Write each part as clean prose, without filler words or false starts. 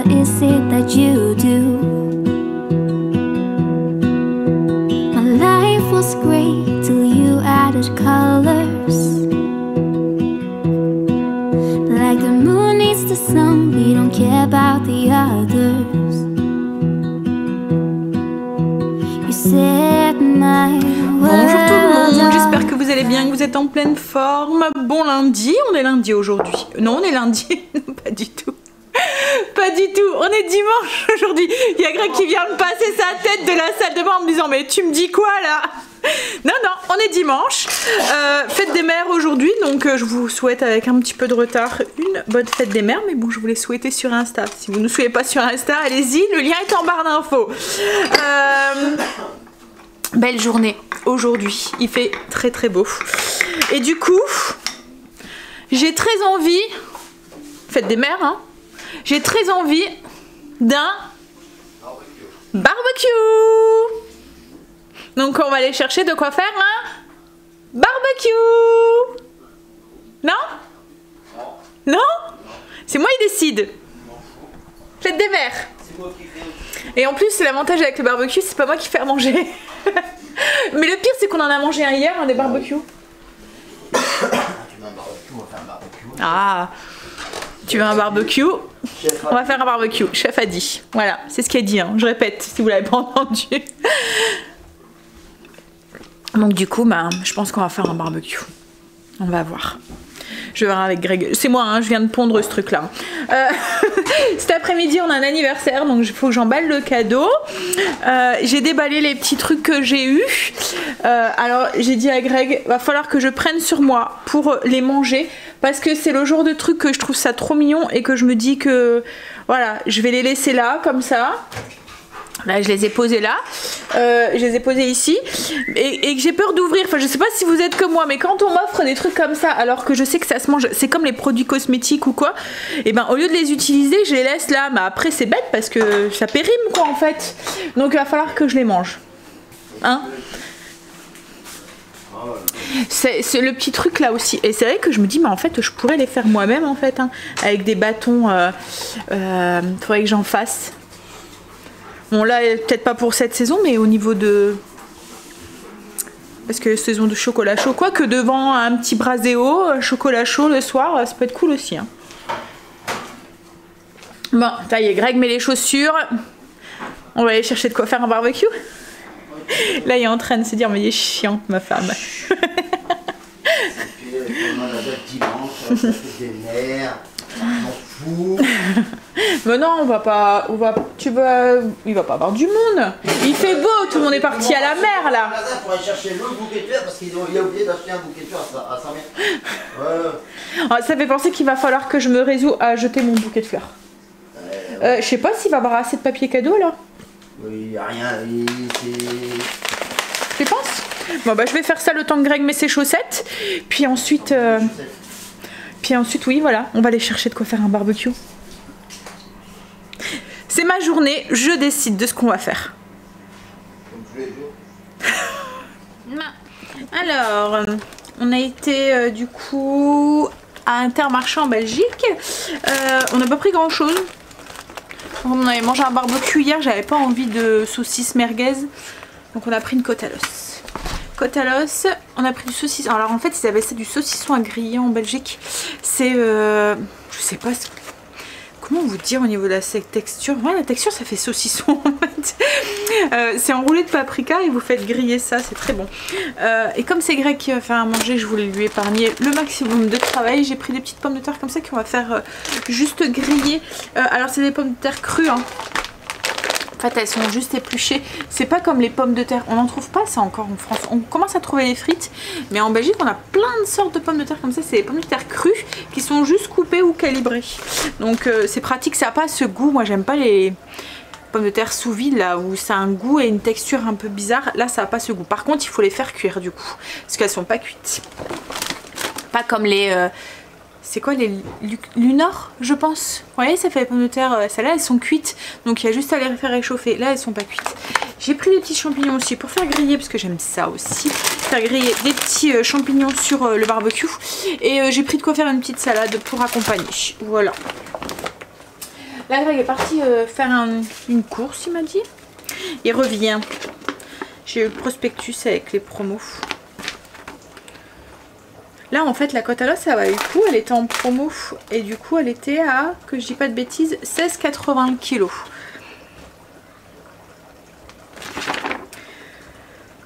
what is it that you do? My life was great till you added colors. Like the moon needs the sun, we don't care about the others. You set my Bonjour tout le monde, world j'espère que vous allez bien, que vous êtes en pleine forme. Bon lundi, on est lundi aujourd'hui. Non, on est lundi, pas du tout. Pas du tout, on est dimanche aujourd'hui. Il y a Greg qui vient me passer sa tête de la salle de bain en me disant mais tu me dis quoi là? Non, on est dimanche, fête des mères aujourd'hui, donc je vous souhaite avec un petit peu de retard une bonne fête des mères, mais bon, je vous l'ai souhaité sur Insta. Si vous ne suivez pas sur Insta, allez-y, le lien est en barre d'infos. Belle journée aujourd'hui, il fait très très beau. Et du coup, j'ai très envie, fête des mères, hein, j'ai très envie d'un barbecue. Donc on va aller chercher de quoi faire un barbecue. Non? Non? C'est moi qui décide. Fête des mères. Et en plus l'avantage avec le barbecue, c'est pas moi qui fais à manger. Mais le pire c'est qu'on en a mangé un hier, un des barbecues. Ah, tu veux un barbecue? On va faire un barbecue, chef a dit. Voilà, c'est ce qu'il a dit, hein. Je répète si vous l'avez pas entendu. Donc du coup, bah, je pense qu'on va faire un barbecue. On va voir. Je vais voir avec Greg. C'est moi, hein, je viens de pondre ce truc-là. Cet après-midi, on a un anniversaire, donc il faut que j'emballe le cadeau. J'ai déballé les petits trucs que j'ai eus. Alors, j'ai dit à Greg, va falloir que je prenne sur moi pour les manger. Parce que c'est le genre de truc que je trouve ça trop mignon et que je me dis que, voilà, je vais les laisser là, comme ça. Là, je les ai posés là, je les ai posés ici et que j'ai peur d'ouvrir. Enfin, je sais pas si vous êtes comme moi, mais quand on m'offre des trucs comme ça, alors que je sais que ça se mange, c'est comme les produits cosmétiques ou quoi, et ben au lieu de les utiliser, je les laisse là. Mais après, c'est bête parce que ça périme quoi en fait. Donc il va falloir que je les mange. Hein? C'est le petit truc là aussi. Et c'est vrai que je me dis, mais en fait, je pourrais les faire moi-même en fait, hein, avec des bâtons. Faudrait que j'en fasse. Bon là peut-être pas pour cette saison, mais au niveau de... Parce que saison de chocolat chaud, quoi que devant un petit braséo, chocolat chaud le soir, ça peut être cool aussi. Hein. Bon, ça y est, Greg met les chaussures. On va aller chercher de quoi faire un barbecue. Là il est en train de se dire, mais il est chiant ma femme. Mais non, on va pas. Il va pas avoir du monde. Il fait beau, tout le monde est parti à la mer là. Pour aller chercher l'autre bouquet de fleurs parce qu'il a oublié d'acheter un bouquet de fleurs à 100 mètres. Ça fait penser qu'il va falloir que je me résous à jeter mon bouquet de fleurs. Je sais pas s'il va avoir assez de papier cadeau là. Oui, rien. Tu penses? Bon bah je vais faire ça le temps que Greg met ses chaussettes. Puis ensuite. Oui, voilà, on va aller chercher de quoi faire un barbecue. C'est ma journée, je décide de ce qu'on va faire. Alors, on a été du coup à Intermarché en Belgique. On n'a pas pris grand chose. On avait mangé un barbecue hier, j'avais pas envie de saucisses merguez. Donc on a pris une côte à l'os. Côte à l'os, on a pris du saucisson. Alors en fait ils avaient ça du saucisson à griller en Belgique. C'est je sais pas comment vous dire au niveau de la texture. Ouais, la texture ça fait saucisson en fait. C'est enroulé de paprika et vous faites griller ça, c'est très bon. Et comme c'est Greg qui va faire à manger, je voulais lui épargner le maximum de travail. J'ai pris des petites pommes de terre comme ça qu'on va faire juste griller. Alors c'est des pommes de terre crues hein. En fait elles sont juste épluchées, c'est pas comme les pommes de terre, on n'en trouve pas ça encore en France, on commence à trouver les frites, mais en Belgique on a plein de sortes de pommes de terre comme ça, c'est des pommes de terre crues qui sont juste coupées ou calibrées, donc c'est pratique, ça n'a pas ce goût, moi j'aime pas les pommes de terre sous vide là où ça a un goût et une texture un peu bizarre, là ça n'a pas ce goût, par contre il faut les faire cuire du coup, parce qu'elles sont pas cuites, pas comme les... c'est quoi les Lunor je pense. Vous voyez ça fait les pommes de terre, celles-là elles sont cuites. Donc il y a juste à les faire réchauffer. Là elles sont pas cuites. J'ai pris des petits champignons aussi pour faire griller parce que j'aime ça aussi. Faire griller des petits champignons sur le barbecue. Et j'ai pris de quoi faire une petite salade pour accompagner. Voilà. Là, Greg est parti faire une course, il m'a dit. Il revient. J'ai eu le prospectus avec les promos. Là, en fait, la côte à l'os, ça valait le coup. Elle était en promo. Et du coup, elle était à, que je dis pas de bêtises, 16,80 kg.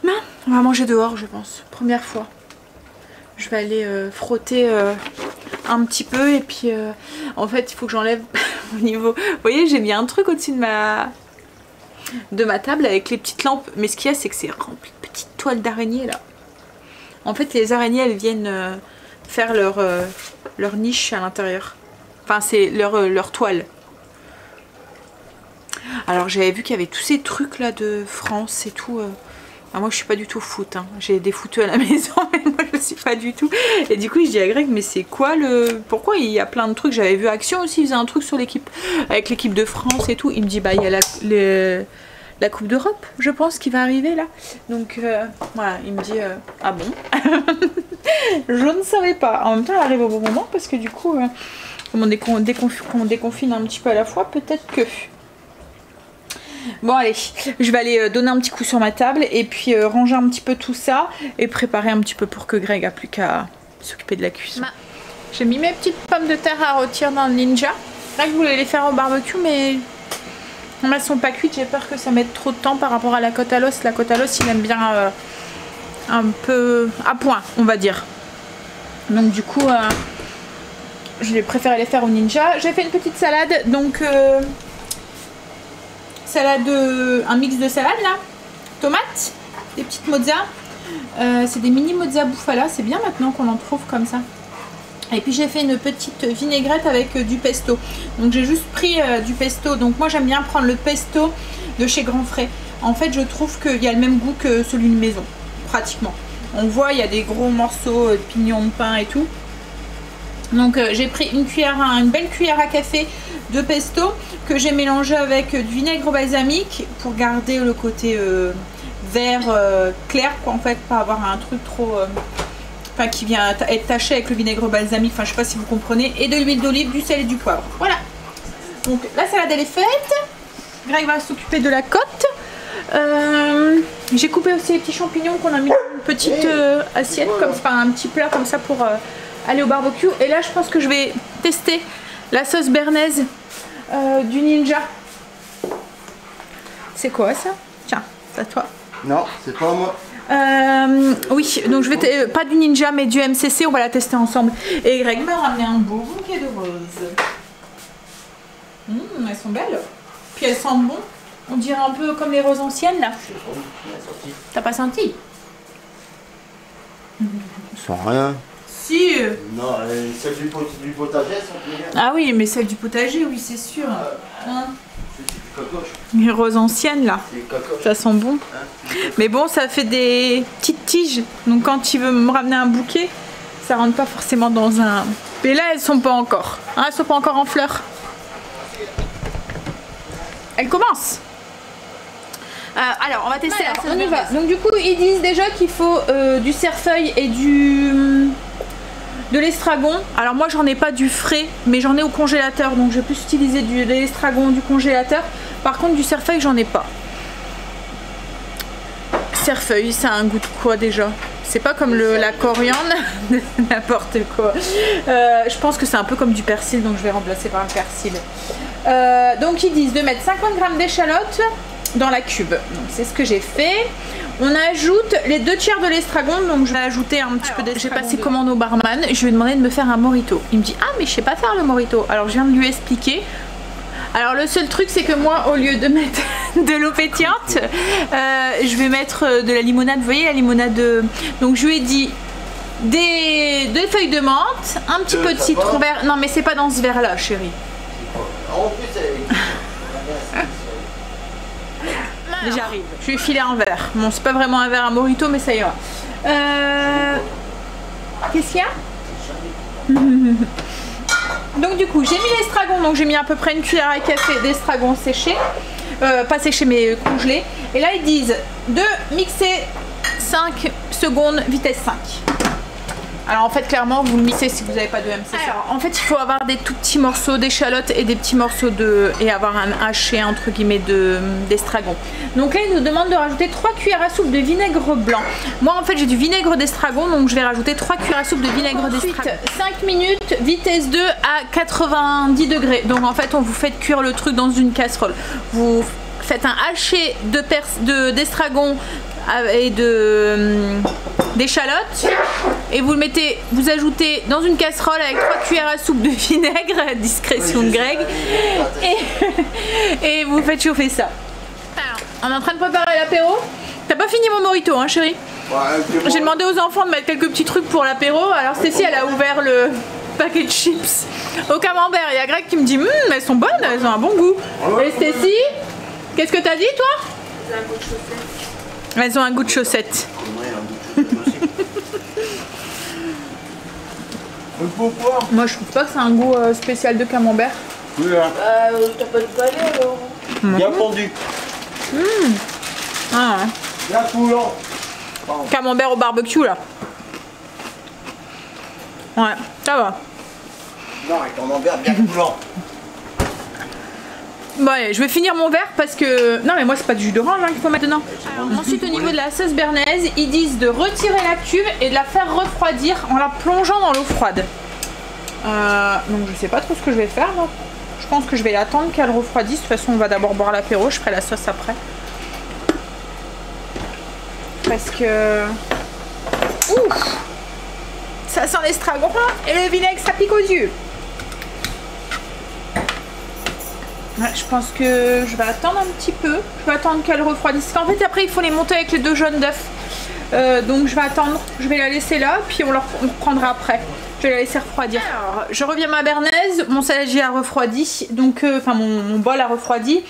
Non, on va manger dehors, je pense. Première fois. Je vais aller frotter un petit peu. Et puis, en fait, il faut que j'enlève au niveau... Vous voyez, j'ai mis un truc au-dessus de ma table avec les petites lampes. Mais ce qu'il y a, c'est que c'est rempli de petites toiles d'araignée, là. En fait, les araignées, elles viennent faire leur niche à l'intérieur. Enfin, c'est leur toile. Alors, j'avais vu qu'il y avait tous ces trucs là de France et tout. Alors, moi, je suis pas du tout foot. Hein. J'ai des footeux à la maison, mais moi, je suis pas du tout. Et du coup, je dis à Greg, mais c'est quoi le... Pourquoi il y a plein de trucs? J'avais vu Action aussi, il faisait un truc sur l'équipe, avec l'équipe de France et tout. Il me dit, bah, il y a la Coupe d'Europe, je pense, qui va arriver là. Donc voilà, il me dit ah bon. Je ne savais pas. En même temps, elle arrive au bon moment parce que du coup, comme on déconfine un petit peu à la fois, peut-être que... Bon allez, je vais aller donner un petit coup sur ma table et puis ranger un petit peu tout ça et préparer un petit peu pour que Greg a plus qu'à s'occuper de la cuisson. J'ai mis mes petites pommes de terre à rôtir dans le Ninja. Greg voulait les faire au barbecue, mais... Elles sont pas cuites, j'ai peur que ça mette trop de temps par rapport à la côte à l'os. La côte à l'os, il aime bien un peu à point, on va dire. Donc du coup, je vais préférer les faire au Ninja. J'ai fait une petite salade, donc un mix de salade là, tomates, des petites mozza. C'est des mini mozza bufala, c'est bien maintenant qu'on en trouve comme ça. Et puis j'ai fait une petite vinaigrette avec du pesto. Donc j'ai juste pris du pesto. Donc moi j'aime bien prendre le pesto de chez Grand Frais. En fait je trouve qu'il y a le même goût que celui de maison. Pratiquement. On voit il y a des gros morceaux de pignons de pain et tout. Donc j'ai pris une belle cuillère à café de pesto que j'ai mélangé avec du vinaigre balsamique pour garder le côté vert clair quoi, en fait, pas avoir un truc trop... Enfin, qui vient être taché avec le vinaigre balsamique, enfin je sais pas si vous comprenez, et de l'huile d'olive, du sel et du poivre. Voilà. Donc la salade elle est faite. Greg va s'occuper de la côte. J'ai coupé aussi les petits champignons qu'on a mis dans une petite assiette, comme ça, un petit plat comme ça pour aller au barbecue. Et là je pense que je vais tester la sauce bernaise du Ninja. C'est quoi ça? Tiens, c'est à toi. Non, c'est pas moi. Oui, donc je vais pas du Ninja mais du MCC, on va la tester ensemble. Et Greg m'a ramené un beau bouquet de roses. Elles sont belles. Puis elles sentent bon. On dirait un peu comme les roses anciennes là. T'as pas senti? Sans rien. Si. Non, celle du potager, ça bien. Ah oui, mais celle du potager, oui, c'est sûr. Hein? Cocoche. Les roses anciennes là. Ça sent bon. Hein, mais bon, ça fait des petites tiges. Donc quand il veut me ramener un bouquet, ça rentre pas forcément dans un... Mais là, elles sont pas encore. Hein, elles sont pas encore en fleurs. Elles commencent. Alors, on va tester la sauce. On y va. Donc du coup, ils disent déjà qu'il faut du cerfeuil et de l'estragon. Alors moi j'en ai pas du frais, mais j'en ai au congélateur, donc je vais plus utiliser de l'estragon du congélateur. Par contre du cerfeuil j'en ai pas. Cerfeuil, ça a un goût de quoi déjà? C'est pas comme la coriandre, n'importe quoi. Je pense que c'est un peu comme du persil, donc je vais remplacer par le persil. Donc ils disent de mettre 50 g d'échalotes dans la cube. Donc c'est ce que j'ai fait. On ajoute les 2/3 de l'estragon, donc je vais ajouter un petit peu d'estragon. J'ai passé commande au barman, je lui ai demandé de me faire un mojito. Il me dit ah mais je sais pas faire le mojito. Alors je viens de lui expliquer. Alors le seul truc c'est que moi au lieu de mettre de l'eau pétillante, je vais mettre de la limonade, vous voyez la limonade donc je lui ai dit deux feuilles de menthe, un petit peu de citron vert. Non mais c'est pas dans ce verre là chérie. J'arrive. Je lui ai filé un verre. Bon, c'est pas vraiment un verre à mojito, mais ça ira. Qu'est-ce qu'il y a? Donc du coup, j'ai mis l'estragon. Donc j'ai mis à peu près une cuillère à café d'estragon séché. Pas séché, mais congelé. Et là, ils disent de mixer 5 secondes, vitesse 5. Alors en fait clairement vous le mixez si vous n'avez pas de MCC. Alors en fait il faut avoir des tout petits morceaux d'échalote et des petits morceaux et avoir un haché entre guillemets d'estragon. Donc là il nous demande de rajouter 3 cuillères à soupe de vinaigre blanc. Moi en fait j'ai du vinaigre d'estragon donc je vais rajouter 3 cuillères à soupe de vinaigre d'estragon. 5 minutes vitesse 2 à 90 degrés. Donc en fait on vous fait cuire le truc dans une casserole. Vous faites un haché d'estragon et d'échalotes et vous le mettez, vous ajoutez dans une casserole avec 3 cuillères à soupe de vinaigre, discrétion de Greg, et vous faites chauffer ça. Alors, on est en train de préparer l'apéro. T'as pas fini mon mojito hein chérie? Ouais, j'ai demandé aux enfants de mettre quelques petits trucs pour l'apéro. Alors Stécie elle a ouvert le paquet de chips au camembert. Il y a Greg qui me dit elles sont bonnes, elles ont un bon goût. Et Stécie, qu'est-ce que t'as dit toi? Elles ont un goût de chaussette. Moi je trouve pas que c'est un goût spécial de camembert. Oui, hein. T'as pas de balai alors? Bien fondu. Ah ouais. Bien coulant. Camembert au barbecue là. Ouais, ça va. Non, un camembert bien coulant. Bon allez, je vais finir mon verre parce que... Non mais moi c'est pas du jus d'orange hein, qu'il faut mettre dedans. Alors, ensuite au niveau de la sauce béarnaise, ils disent de retirer la cuve et de la faire refroidir en la plongeant dans l'eau froide. Donc je sais pas trop ce que je vais faire là. Je pense que je vais attendre qu'elle refroidisse. De toute façon on va d'abord boire l'apéro, je ferai la sauce après. Parce que... Ouf, ça sent l'estragon et le vinaigre ça pique aux yeux. Ouais, je pense que je vais attendre un petit peu. Je vais attendre qu'elle refroidisse. Parce qu'en fait après il faut les monter avec les 2 jaunes d'œufs. Donc je vais attendre. Je vais la laisser là. Puis on reprendra après. Je vais la laisser refroidir. Alors je reviens à ma béarnaise. Mon saladier a refroidi. Donc enfin mon bol a refroidi.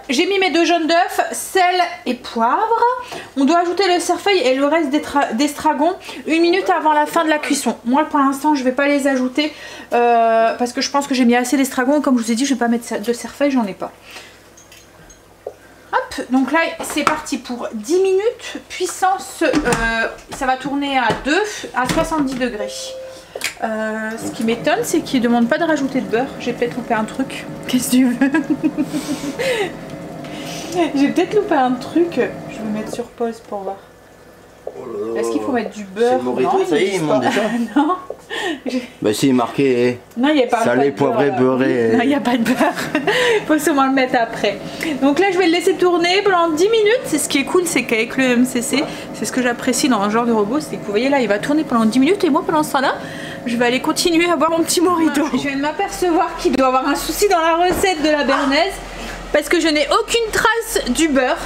J'ai mis mes 2 jaunes d'œufs, sel et poivre. On doit ajouter le cerfeuil et le reste d'estragon 1 minute avant la fin de la cuisson. Moi pour l'instant je vais pas les ajouter parce que je pense que j'ai mis assez d'estragon. Comme je vous ai dit je vais pas mettre de cerfeuil, j'en ai pas. Hop, donc là c'est parti pour 10 minutes. Puissance, ça va tourner à 2 à 70 degrés. Ce qui m'étonne c'est qu'il ne demande pas de rajouter de beurre. J'ai peut-être loupé un truc. Qu'est-ce que tu veux? J'ai peut-être loupé un truc. Je vais mettre sur pause pour voir. Est-ce qu'il faut mettre du beurre? C'est Morito, ça y est, il monte déjà. Non. Bah si, marqué. Non, il n'y a pas salé, pas poivré, beurré. Non, il n'y a pas de beurre. Il faut seulement le mettre après. Donc là, je vais le laisser tourner pendant 10 minutes. C'est ce qui est cool, c'est qu'avec le MCC, c'est ce que j'apprécie dans un genre de robot, c'est que vous voyez là, il va tourner pendant 10 minutes et moi, pendant ce temps-là, je vais aller continuer à boire mon petit mojito. Je viens de m'apercevoir qu'il doit y avoir un souci dans la recette de la béarnaise parce que je n'ai aucune trace du beurre.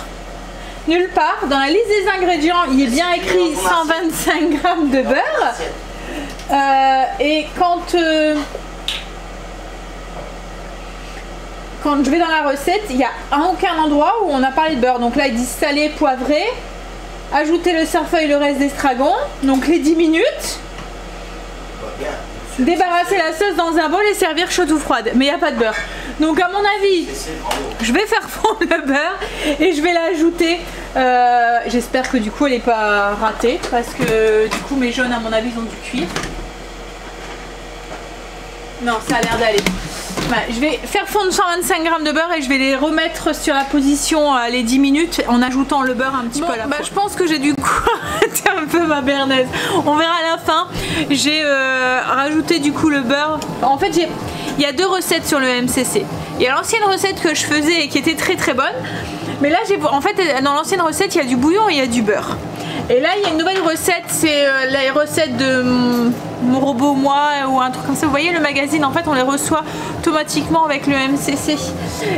Nulle part. Dans la liste des ingrédients, il est bien écrit 125 g de beurre. Et quand je vais dans la recette, il n'y a aucun endroit où on a parlé de beurre. Donc là, ils disent salé, poivré, ajouter le cerfeuil, le reste d'estragon. Donc les 10 minutes. Débarrasser la sauce dans un bol et servir chaude ou froide. Mais il n'y a pas de beurre. Donc à mon avis, je vais faire fondre le beurre et je vais l'ajouter. J'espère que du coup elle n'est pas ratée. Parce que du coup mes jaunes à mon avis ils ont dû cuire. Non, ça a l'air d'aller. Ouais, je vais faire fondre 125 g de beurre et je vais les remettre sur la position les 10 minutes en ajoutant le beurre un petit peu à la fois. Je pense que j'ai du coup arrêté un peu ma béarnaise. On verra à la fin. J'ai rajouté du coup le beurre. En fait, il y a 2 recettes sur le MCC. Il y a l'ancienne recette que je faisais et qui était très très bonne. Mais là, en fait, dans l'ancienne recette, il y a du bouillon et il y a du beurre. Et là, il y a une nouvelle recette, c'est les recettes de mon robot moi ou un truc comme ça. Vous voyez, le magazine, en fait, on les reçoit automatiquement avec le MCC.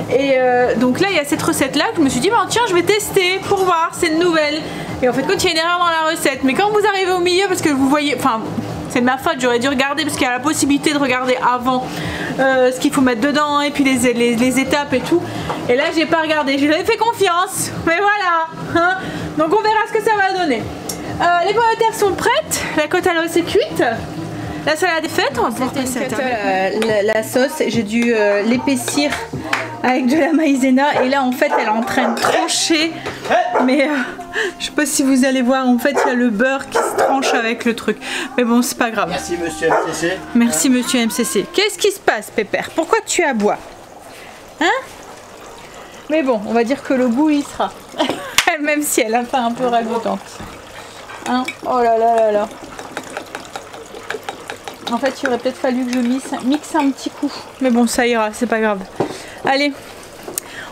Et donc là, il y a cette recette-là que je me suis dit, bah, tiens, je vais tester pour voir, c'est une nouvelle. Et en fait, quand il y a une erreur dans la recette, mais quand vous arrivez au milieu, parce que vous voyez, enfin, c'est de ma faute, j'aurais dû regarder parce qu'il y a la possibilité de regarder avant ce qu'il faut mettre dedans et puis les étapes et tout. Et là, j'ai pas regardé, je lui ai fait confiance, mais voilà, hein. Donc on verra ce que ça va donner. Les pommes de terre sont prêtes, la côte à l'os est cuite, la salade est faite, on va pouvoir passer la sauce. J'ai dû l'épaissir avec de la maïzena et là en fait elle est en train de trancher, mais Je sais pas si vous allez voir, en fait il y a le beurre qui se tranche avec le truc. Mais bon, c'est pas grave. Merci monsieur MCC. Merci monsieur MCC. Qu'est-ce qui se passe, Pépère? Pourquoi tu aboies? Hein? Mais bon, on va dire que le goût il sera. Même si elle a fait un peu ragoûtante. Hein? Oh là là là là. En fait, il aurait peut-être fallu que je mixe un petit coup. Mais bon, ça ira, c'est pas grave. Allez,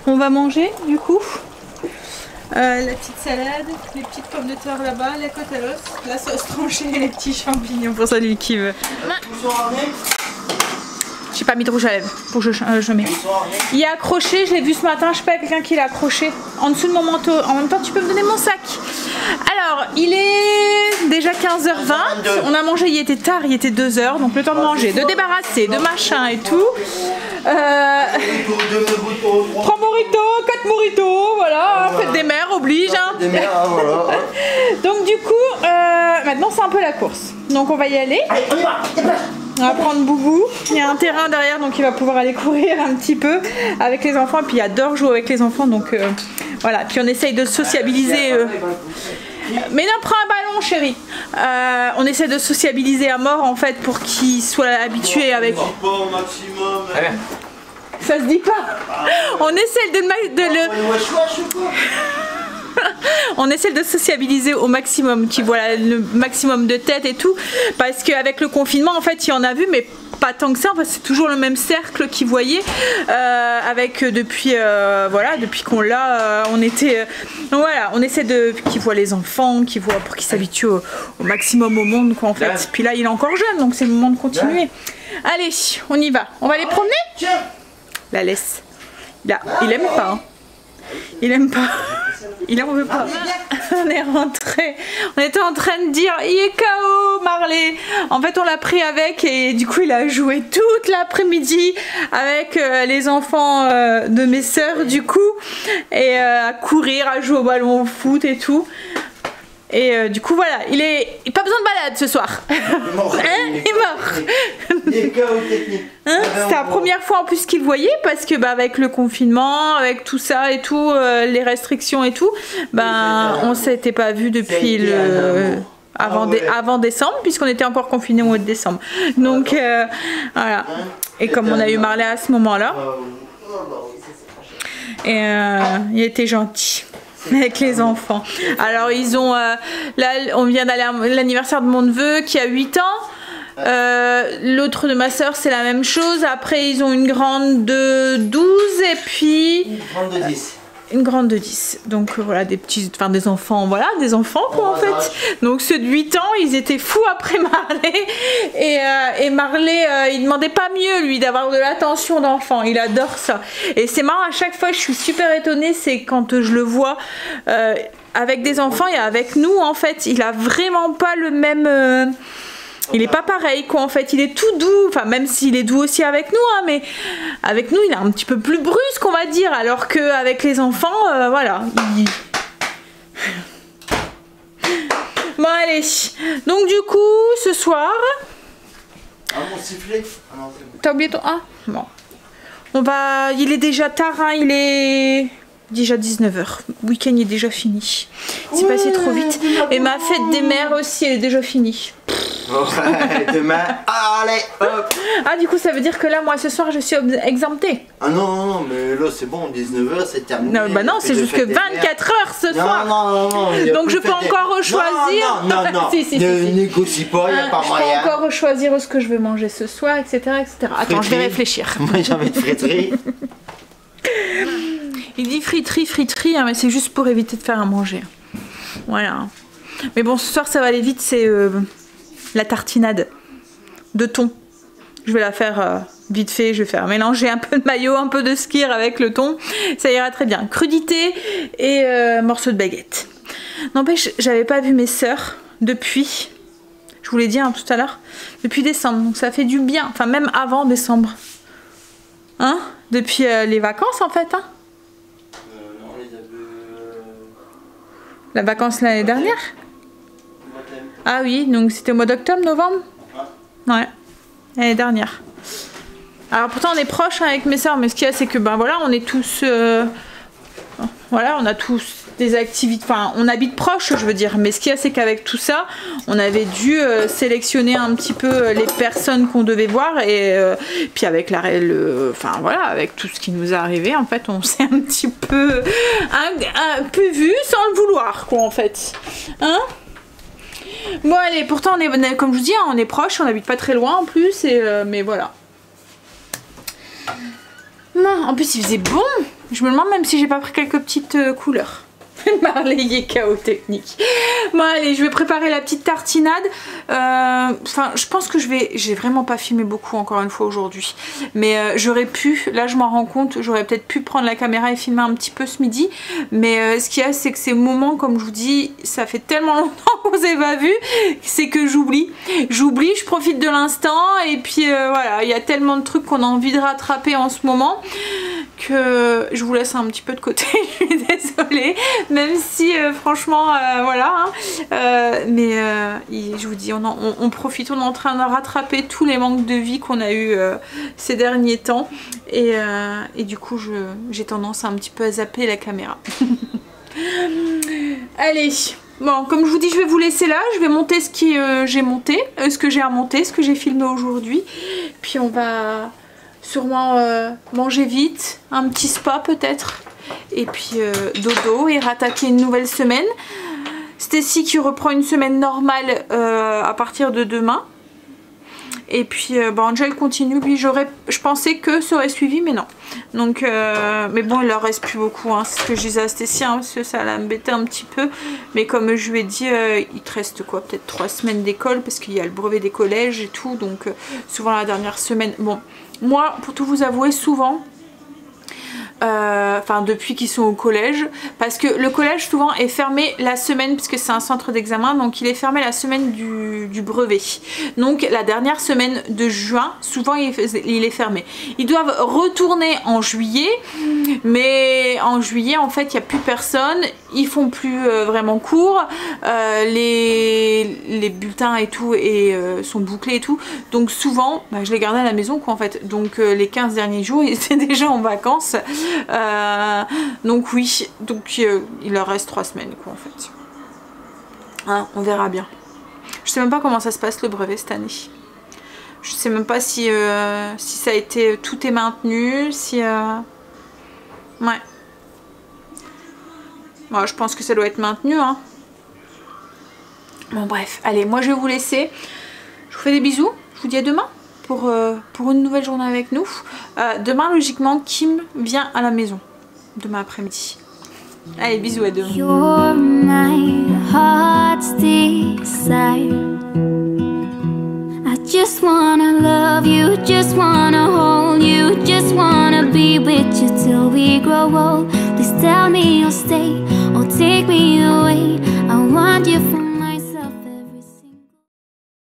on va manger du coup. La petite salade, les petites pommes de terre là-bas, la côte à l'os, la sauce tranchée et les petits champignons pour celui qui veut. J'ai pas mis de rouge à lèvres pour que je mets. Il est accroché, je l'ai vu ce matin, je sais pas, quelqu'un qui l'a accroché en dessous de mon manteau. En même temps, tu peux me donner mon sac. Alors, il est déjà 15h20. On a mangé, il était tard, il était 2h, donc le temps de manger, de débarrasser, de machin et tout. 3 moritos, 4 moritos, voilà, fête des mères oblige. Hein. Des mères, voilà. Donc du coup, maintenant c'est un peu la course. Donc on va y aller. On va prendre Boubou. Il y a un terrain derrière, donc il va pouvoir aller courir un petit peu avec les enfants. Et puis il adore jouer avec les enfants, donc voilà. Puis on essaye de sociabiliser. Mais non, prends un ballon, chérie. On essaie de sociabiliser à mort en fait pour qu'il soit habitué avec. Ça se dit pas. On essaie de le. On essaie de sociabiliser au maximum, qui voit le maximum de tête et tout, parce qu'avec le confinement en fait il y en a vu mais pas tant que ça, enfin, c'est toujours le même cercle qu'ils voyaient avec depuis voilà, depuis qu'on l'a on était voilà, on essaie de qu'ils voient les enfants, qu'ils voient pour qu'ils s'habituent au maximum au monde quoi en fait. Puis là il est encore jeune donc c'est le moment de continuer. Allez, on y va, on va les promener. La laisse. Il aime pas. Hein. Il aime pas. Il en veut pas. On est rentré. On était en train de dire il est KO Marley. En fait on l'a pris avec et du coup il a joué toute l'après-midi avec les enfants de mes sœurs du coup. Et à courir, à jouer au ballon au foot et tout. Et du coup voilà, il a pas besoin de balade ce soir. Il est mort. Hein, il est mort. Il est KO technique. Hein, c'est la première fois en plus qu'il voyait parce que bah, avec le confinement, avec tout ça et tout, les restrictions et tout, bah, on s'était pas vu depuis avant décembre puisqu'on était encore confinés au mois de décembre. Donc voilà. Et comme on a eu Marley à ce moment-là, et il était gentil. Avec les enfants. Alors ils ont là on vient d'aller à l'anniversaire de mon neveu qui a 8 ans. L'autre de ma soeur c'est la même chose. Après ils ont une grande de 12 et puis une grande de 10. Une grande de 10. Donc voilà des petits, enfin des enfants, voilà des enfants quoi en fait. Donc ceux de 8 ans ils étaient fous après Marley et Marley il demandait pas mieux lui d'avoir de l'attention d'enfant, il adore ça. Et c'est marrant à chaque fois je suis super étonnée, c'est quand je le vois avec des enfants et avec nous en fait il a vraiment pas le même il est pas pareil quoi en fait, il est tout doux, enfin même s'il est doux aussi avec nous hein, mais avec nous il est un petit peu plus brusque on va dire, alors qu'avec les enfants voilà bon allez, donc du coup ce soir mon sifflet. T'as oublié ton... Ah bon, on va, il est déjà tard hein, il est déjà 19h, le week-end est déjà fini, c'est passé trop vite et ma fête des mères aussi elle est déjà finie. Ouais, demain, allez hop. Ah du coup ça veut dire que là moi ce soir je suis exemptée. Ah non, mais là c'est bon, 19h c'est terminé. Non bah non c'est jusque 24h ce soir. Non. Donc je peux encore choisir. Non. si. Ne négocie pas, il n'y a pas moyen. Je peux encore choisir ce que je veux manger ce soir, etc. Attends, je vais réfléchir. Moi j'ai envie de friterie. Il dit friterie, hein, mais c'est juste pour éviter de faire à manger. Voilà. Mais bon ce soir ça va aller vite, c'est... la tartinade de thon. Je vais la faire vite fait, je vais faire mélanger un peu de mayo, un peu de skyr avec le thon. Ça ira très bien. Crudité et morceaux de baguette. N'empêche, j'avais pas vu mes sœurs depuis, je vous l'ai dit hein, tout à l'heure, depuis décembre. Donc ça fait du bien, enfin même avant décembre. Hein? Depuis les vacances en fait. Hein? Non, les la vacance l'année dernière? Ah oui, donc c'était au mois d'octobre, novembre? Ouais, l'année dernière. Alors pourtant on est proches hein, avec mes soeurs, mais ce qu'il y a c'est que ben voilà, on est tous... voilà, on a tous des activités, enfin on habite proche je veux dire, mais ce qu'il y a c'est qu'avec tout ça on avait dû sélectionner un petit peu les personnes qu'on devait voir et puis avec enfin voilà, avec tout ce qui nous est arrivé en fait on s'est un petit peu un peu vu sans le vouloir quoi en fait, hein. Bon allez, pourtant on est comme je vous dis hein, on est proche, on n'habite pas très loin en plus et mais voilà. Non, en plus il faisait bon. Je me demande même si j'ai pas pris quelques petites couleurs. Marley chaos technique. Bon allez, je vais préparer la petite tartinade. Enfin, je pense que j'ai vraiment pas filmé beaucoup encore une fois aujourd'hui. Mais j'aurais pu, là je m'en rends compte, j'aurais peut-être pu prendre la caméra et filmer un petit peu ce midi. Mais ce qu'il y a, c'est que ces moments, comme je vous dis, ça fait tellement longtemps qu'on s'est pas vu, c'est que j'oublie. J'oublie, je profite de l'instant et puis voilà, il y a tellement de trucs qu'on a envie de rattraper en ce moment que je vous laisse un petit peu de côté. Je suis désolée. Même si franchement voilà hein, mais je vous dis on profite, on est en train de rattraper tous les manques de vie qu'on a eu ces derniers temps et du coup j'ai tendance à un petit peu à zapper la caméra. Allez, bon comme je vous dis je vais vous laisser là, je vais monter ce que j'ai monté, ce que j'ai à monter, ce que j'ai filmé aujourd'hui, puis on va sûrement manger vite, un petit spa peut-être. Et puis dodo et rattaquer une nouvelle semaine. Stacy qui reprend une semaine normale à partir de demain. Et puis Angel continue, lui je pensais que ça aurait suivi mais non. Donc mais bon il leur reste plus beaucoup hein. C'est ce que je disais à Stacy hein, parce que ça l'embêtait un petit peu. Mais comme je lui ai dit il te reste quoi, peut-être 3 semaines d'école parce qu'il y a le brevet des collèges et tout. Donc souvent la dernière semaine, bon moi pour tout vous avouer souvent enfin depuis qu'ils sont au collège, parce que le collège souvent est fermé la semaine, puisque c'est un centre d'examen, donc il est fermé la semaine du brevet. Donc la dernière semaine de juin, souvent il est fermé. Ils doivent retourner en juillet, mais en juillet en fait il n'y a plus personne, ils font plus vraiment cours, les bulletins et tout sont bouclés et tout, donc souvent je les gardais à la maison quoi en fait, donc les 15 derniers jours ils étaient déjà en vacances. Donc oui, donc il leur reste 3 semaines quoi en fait. Hein, on verra bien. Je sais même pas comment ça se passe le brevet cette année. Je sais même pas si ça a été, tout est maintenu, si ouais. Bon, je pense que ça doit être maintenu hein. Bon bref, allez, moi je vais vous laisser. Je vous fais des bisous, je vous dis à demain pour une nouvelle journée avec nous. Demain logiquement Kim vient à la maison. Demain après-midi. Allez, bisous, à demain. You're my heart's desire. I just wanna love you, just wanna hold you, just wanna be with you till we grow old. Please tell me you'll stay or take me away.